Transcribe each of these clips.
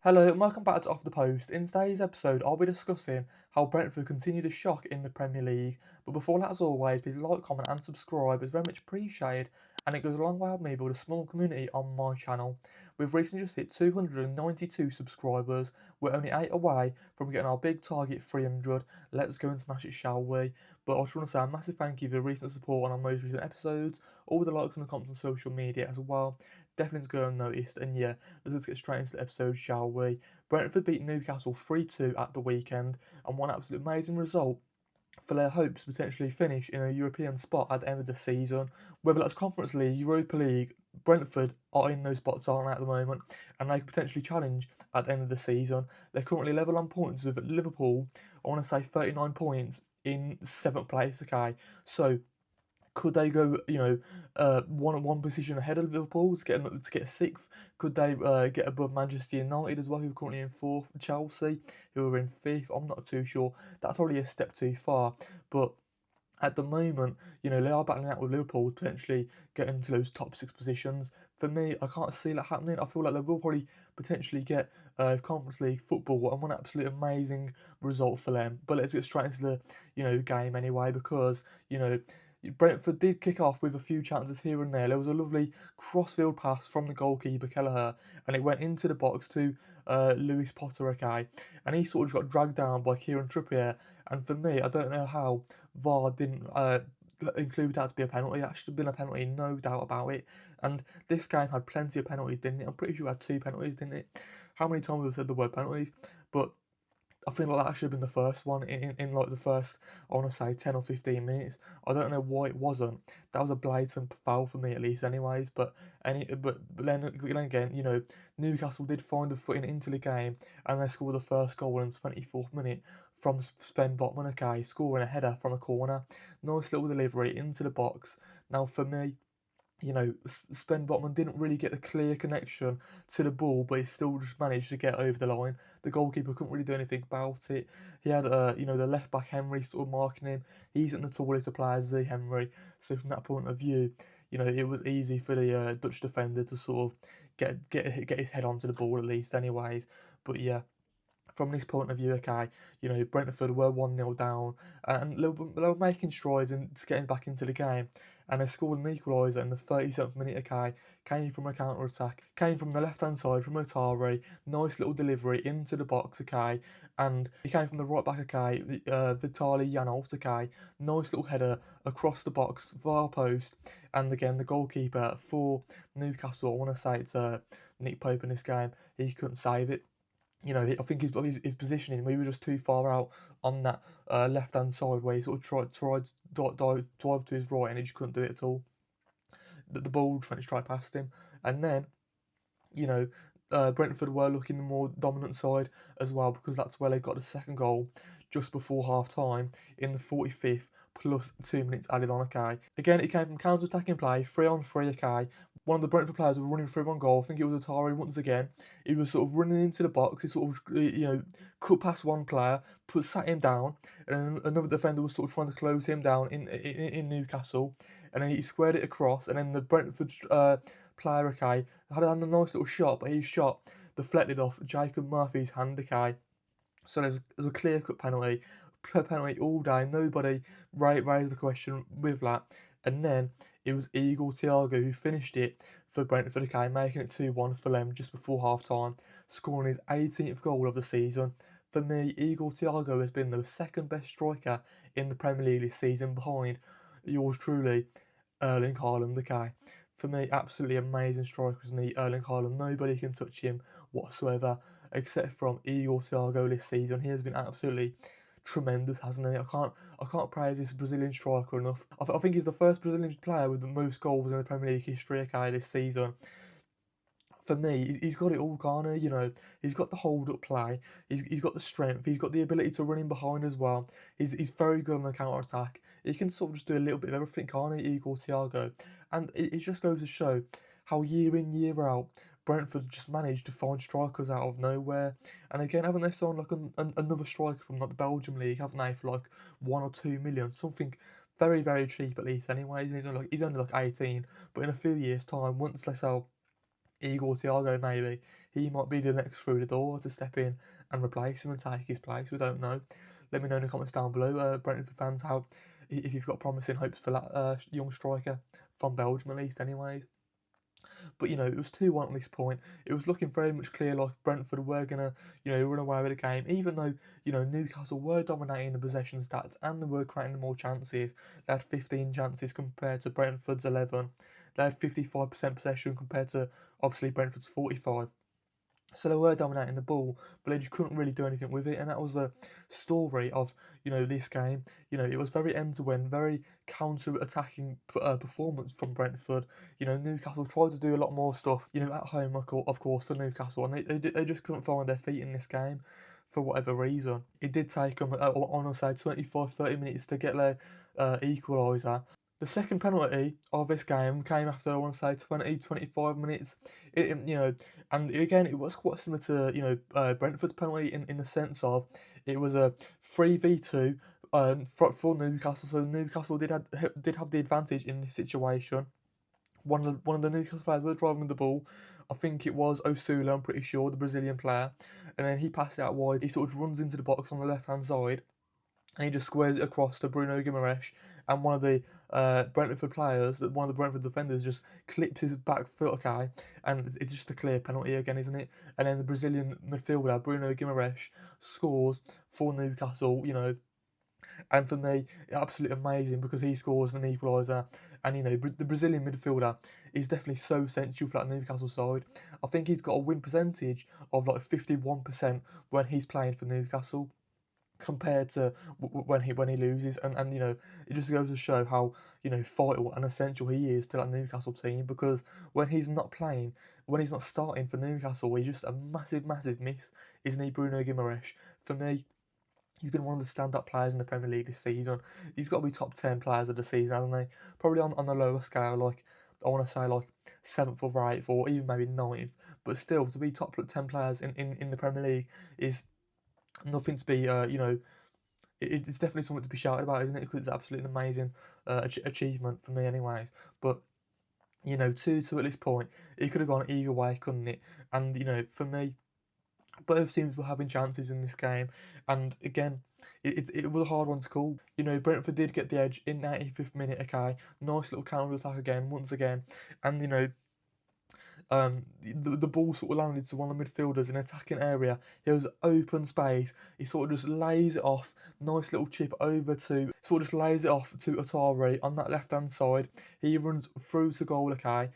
Hello and welcome back to Off the Post. In today's episode, I'll be discussing how Brentford continue to shock in the Premier League. But before that, as always, please like, comment, and subscribe. It's very much appreciated, and it goes a long way with me build a small community on my channel. We've recently just hit 292 subscribers. We're only 8 away from getting our big target 300. Let's go and smash it, shall we? But I just want to say a massive thank you for the recent support on our most recent episodes, all the likes and the comments on social media as well. Definitely to go unnoticed, and yeah, let's get straight into the episode, shall we? Brentford beat Newcastle 3-2 at the weekend, and one absolute amazing result for their hopes to potentially finish in a European spot at the end of the season. Whether that's Conference League, Europa League, Brentford are in those spots, aren't they, at the moment, and they could potentially challenge at the end of the season. They're currently level on points with Liverpool, I want to say 39 points in 7th place, okay? So could they go, one position ahead of Liverpool to get sixth? Could they get above Manchester United as well, who are currently in fourth? Chelsea, who are in fifth. I'm not too sure. That's probably a step too far. But at the moment, they are battling out with Liverpool to potentially get into those top six positions. For me, I can't see that happening. I feel like they will probably potentially get Conference League football and one absolute amazing result for them. But let's get straight into the game anyway, because Brentford did kick off with a few chances here and there. There was a lovely crossfield pass from the goalkeeper Kelleher, and it went into the box to Lewis Potter, okay, and he sort of got dragged down by Kieran Trippier. And for me, I don't know how VAR didn't include that to be a penalty. That should have been a penalty, no doubt about it. And this game had plenty of penalties, didn't it? I'm pretty sure it had two penalties, didn't it? How many times have we said the word penalties? But I feel like that should have been the first one in like the first, I want to say, 10 or 15 minutes. I don't know why it wasn't. That was a blatant foul for me, at least, anyways. But then again, Newcastle did find the footing into the game, and they scored the first goal in the 24th minute from Sven Botman, okay, scoring a header from a corner. Nice little delivery into the box. Now, for me, Sven Botman didn't really get the clear connection to the ball, but he still just managed to get over the line. The goalkeeper couldn't really do anything about it. He had, the left back Henry sort of marking him. He isn't the tallest of players, is he, Henry? So from that point of view, it was easy for the Dutch defender to sort of get his head onto the ball at least, anyways. But yeah, from this point of view, okay, Brentford were 1-0 down, and they were making strides into getting back into the game, and they scored an equaliser in the 37th minute, okay, came from a counter attack, came from the left hand side from Otari, nice little delivery into the box, okay, and he came from the right back, okay, Vitaly Janelt, okay, nice little header across the box, far post, and again, the goalkeeper for Newcastle, I want to say it's Nick Pope in this game, he couldn't save it. I think his positioning, we were just too far out on that left hand side where he sort of tried to drive to his right and he just couldn't do it at all. The ball just went straight past him, and then you know, Brentford were looking the more dominant side as well, because that's where they got the second goal just before half time in the 45th, plus 2 minutes added on, okay. Again, it came from counter attacking play, 3-on-3, okay. One of the Brentford players was running through on goal. I think it was Atari once again. He was sort of running into the box. He sort of, cut past one player, sat him down, and then another defender was sort of trying to close him down in Newcastle, and then he squared it across, and then the Brentford player, okay, had a nice little shot, but his shot deflected off Jacob Murphy's hand, okay. So there's a clear cut penalty all day. Nobody raised the question with that. And then it was Igor Thiago who finished it for Brentford, okay, making it 2-1 for them just before half time, scoring his 18th goal of the season. For me, Igor Thiago has been the second best striker in the Premier League this season, behind yours truly, Erling Haaland, okay. For me, absolutely amazing striker, isn't he, Erling Haaland? Nobody can touch him whatsoever, except from Igor Thiago this season. He has been absolutely tremendous, hasn't he? I can't praise this Brazilian striker enough. I think he's the first Brazilian player with the most goals in the Premier League history, okay, this season. For me, he's got it all, can't he? He's got the hold up play, he's got the strength, he's got the ability to run in behind as well. He's very good on the counter attack. He can sort of just do a little bit of everything, can't he, Igor Thiago? And it just goes to show how year in, year out, Brentford just managed to find strikers out of nowhere. And again, haven't they signed like another striker from like the Belgium league, haven't they, for like 1 or 2 million, something very, very cheap at least. Anyways, he's only like 18, but in a few years' time, once they sell Igor Thiago maybe, he might be the next through the door to step in and replace him and take his place. We don't know. Let me know in the comments down below, Brentford fans, how if you've got promising hopes for that young striker from Belgium at least, anyways. But it was 2-1 at this point. It was looking very much clear like Brentford were gonna, run away with the game, even though Newcastle were dominating the possession stats and they were creating more chances. They had 15 chances compared to Brentford's 11. They had 55% possession compared to obviously Brentford's 45. So they were dominating the ball, but they just couldn't really do anything with it, and that was the story of this game. It was very end to end, very counter-attacking performance from Brentford. Newcastle tried to do a lot more stuff. At home, of course, for Newcastle, and they just couldn't find their feet in this game for whatever reason. It did take them, I want to say, 25-30 minutes to get their equaliser. The second penalty of this game came after, I want to say, 20-25 minutes. And again, it was quite similar to, Brentford's penalty in the sense of it was a 3v2 for Newcastle. So Newcastle did have the advantage in this situation. One of the Newcastle players was driving the ball. I think it was Osula, I'm pretty sure, the Brazilian player. And then he passed it out wide. He sort of runs into the box on the left-hand side, and he just squares it across to Bruno Guimaraes, and one of the Brentford players, one of the Brentford defenders, just clips his back foot, okay, and it's just a clear penalty again, isn't it? And then the Brazilian midfielder, Bruno Guimaraes, scores for Newcastle, and for me, absolutely amazing because he scores an equaliser, and the Brazilian midfielder is definitely so essential for that Newcastle side. I think he's got a win percentage of like 51% when he's playing for Newcastle, compared to when he loses, and it just goes to show how vital and essential he is to that Newcastle team, because when he's not playing, when he's not starting for Newcastle, he's just a massive miss, isn't he, Bruno Guimaraes? For me, he's been one of the stand-up players in the Premier League this season. He's got to be top 10 players of the season, hasn't he? Probably on a lower scale, like I want to say like 7th or 8th or even maybe 9th, but still to be top 10 players in the Premier League is nothing to be, it's definitely something to be shouted about, isn't it? Because it's absolutely an amazing achievement for me, anyways. But 2-2 at this point, it could have gone either way, couldn't it? And for me, both teams were having chances in this game, and again, it was a hard one to call. Brentford did get the edge in 95th minute. Okay, nice little counter attack again, once again, and the ball sort of landed to one of the midfielders in an attacking area. There was open space. He sort of just lays it off. Nice little chip over to, sort of just lays it off to Atari on that left hand side. He runs through to goal, okay.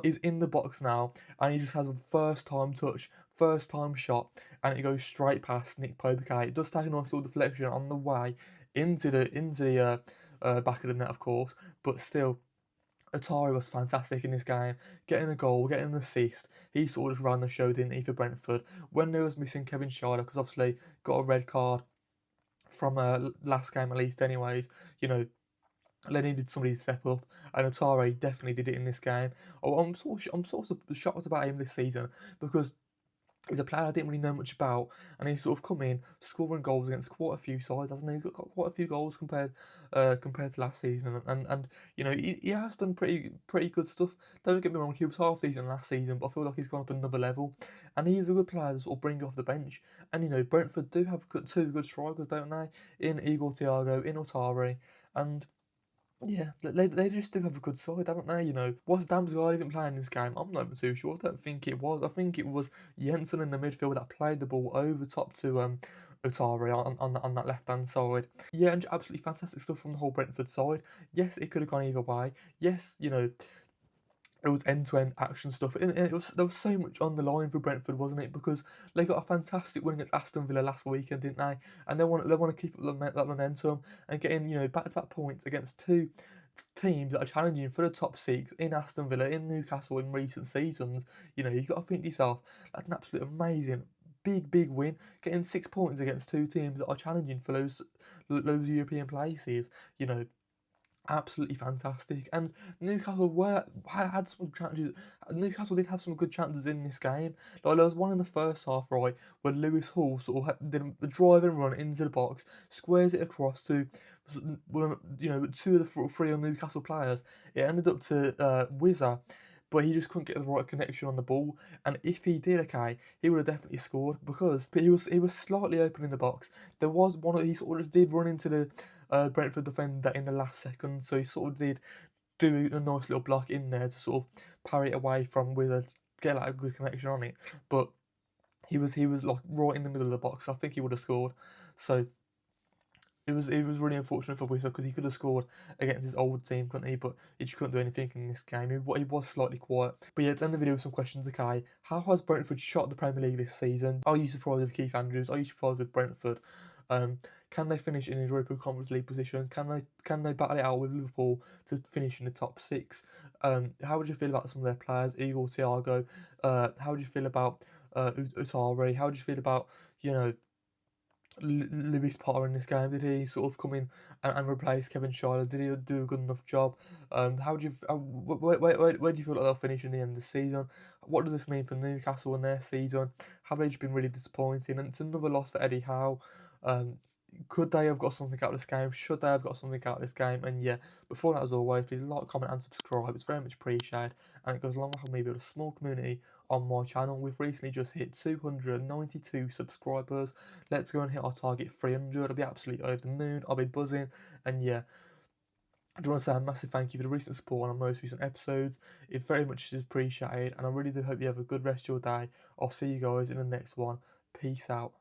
He's in the box now, and he just has a first time touch, first time shot, and it goes straight past Nick Pope, okay. It does take a nice little deflection on the way into the back of the net, of course, but still, Atari was fantastic in this game, getting a goal, getting an assist. He sort of just ran the show, didn't he, for Brentford? When they was missing Kevin Schade, because obviously got a red card from last game at least anyways, they needed somebody to step up, and Atari definitely did it in this game. Oh, I'm sort of shocked about him this season, because he's a player I didn't really know much about, and he's sort of come in scoring goals against quite a few sides, hasn't he? He's got quite a few goals compared to last season, and he has done pretty good stuff. Don't get me wrong, he was half decent last season, but I feel like he's gone up another level, and he's a good player to sort of bring off the bench. And Brentford do have two good strikers, don't they? In Igor Thiago, in Otari, and yeah, they just do have a good side, haven't they? Was Damsgaard even playing this game? I'm not even too sure. I don't think it was. I think it was Jensen in the midfield that played the ball over top to Otari on that left hand side. Yeah, and absolutely fantastic stuff from the whole Brentford side. Yes, it could have gone either way. Yes, it was end-to-end action stuff, and there was so much on the line for Brentford, wasn't it? Because they got a fantastic win against Aston Villa last weekend, didn't they? And they want to keep up that momentum and getting back-to-back points against two teams that are challenging for the top six in Aston Villa, in Newcastle in recent seasons. You've got to think to yourself, that's an absolute amazing big win, getting 6 points against two teams that are challenging for those European places. Absolutely fantastic, and had some chances. Newcastle did have some good chances in this game. Like there was one in the first half, right, where Lewis Hall sort of did a drive and run into the box, squares it across to, two of the three of Newcastle players. It ended up to Wizza, but he just couldn't get the right connection on the ball. And if he did, okay, he would have definitely scored because but he was slightly open in the box. There was one he sort of just did run into the Brentford defender in the last second, so he sort of did do a nice little block in there to sort of parry it away from Wizards, get like a good connection on it. But he was like right in the middle of the box. I think he would have scored. So it was really unfortunate for Wissa because he could have scored against his old team, couldn't he? But he just couldn't do anything in this game. He was slightly quiet. But yeah, to end the video with some questions, okay. How has Brentford shot the Premier League this season? Are you surprised with Keith Andrews? Are you surprised with Brentford? Can they finish in a Europa Conference League position? Can they battle it out with Liverpool to finish in the top six? How would you feel about some of their players? Igor Thiago. How would you feel about Utari? How would you feel about you know Lewis Potter in this game? Did he sort of come in and replace Kevin Schuyler? Did he do a good enough job? How do you where do you feel like they'll finish in the end of the season? What does this mean for Newcastle and their season? Have they just been really disappointing? And it's another loss for Eddie Howe. Um, could they have got something out of this game? Should they have got something out of this game? And yeah, before that, as always, please like, comment, and subscribe. It's very much appreciated, and it goes along with helping me build a small community on my channel. We've recently just hit 292 subscribers. Let's go and hit our target 300. I'll be absolutely over the moon. I'll be buzzing, and yeah. I just want to say a massive thank you for the recent support on our most recent episodes. It very much is appreciated, and I really do hope you have a good rest of your day. I'll see you guys in the next one. Peace out.